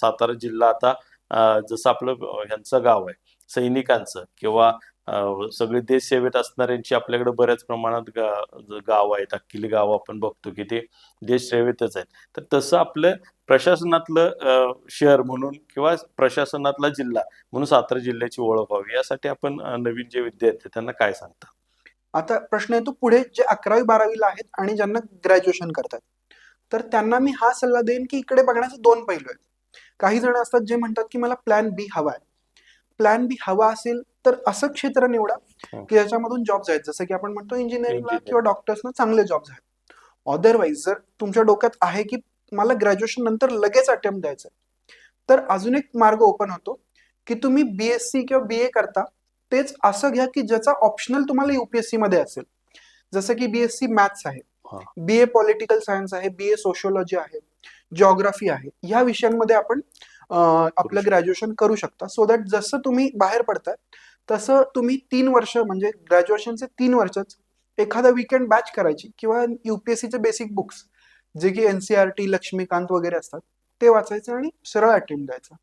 सातारा जिल्हा आता जसं आपलं ह्यांचं गाव आहे सैनिकांचं किंवा सगळे देश सेवेत असणाऱ्यांची आपल्याकडे बऱ्याच प्रमाणात गाव आहेत, अख्खी गाव आपण बघतो की ते देश सेवेतच आहेत. तर तसं आपलं प्रशासनातलं शहर म्हणून किंवा प्रशासनातला जिल्हा म्हणून सातारा जिल्ह्याची ओळख व्हावी यासाठी आपण नवीन जे विद्यार्थी आहेत त्यांना काय सांगता? आता प्रश्न येतो पुढे जे 11वी-12वीला आहेत आणि ज्यांना ग्रॅज्युएशन करतात, तर त्यांना मी हा सल्ला देईन की इकडे बघण्याचे दोन पैलू आहेत. काही जण असतात जे म्हणतात की मला प्लॅन बी हवा आहे. प्लॅन बी हवा असेल तर असं क्षेत्र निवडा हं. की ज्याच्यामधून जॉब्स आहेत, जसं की आपण म्हणतो इंजिनिअरिंगला इंजिनियर. किंवा डॉक्टर्सना चांगले जॉब्स आहेत. अदरवाईज जर तुमच्या डोक्यात आहे की मला ग्रॅज्युएशन नंतर लगेच अटेम्प्ट द्यायचं आहे, तर अजून एक मार्ग ओपन होतो की तुम्ही BSc किंवा BA करता तेच असं घ्या की ज्याचा ऑप्शनल तुम्हाला UPSC मध्ये असेल. जसं की BSc मॅथ्स आहे, हां. BA पॉलिटिकल सायन्स आहे, BA सोशिओलॉजी आहे, जिओग्राफी आहे. ह्या विषयांमध्ये आपण करू आपलं शकतो. ग्रॅज्युएशन करू शकता. सो दॅट जसं तुम्ही बाहेर पडताय तसं तुम्ही 3 वर्ष म्हणजे ग्रॅज्युएशनचे 3 वर्षच एखादा वीकेंड बॅच करायची किंवा UPSCचे बेसिक बुक्स जे की NCERT, लक्ष्मीकांत वगैरे असतात ते वाचायचं आणि सरळ अटेम्प्ट द्यायचा.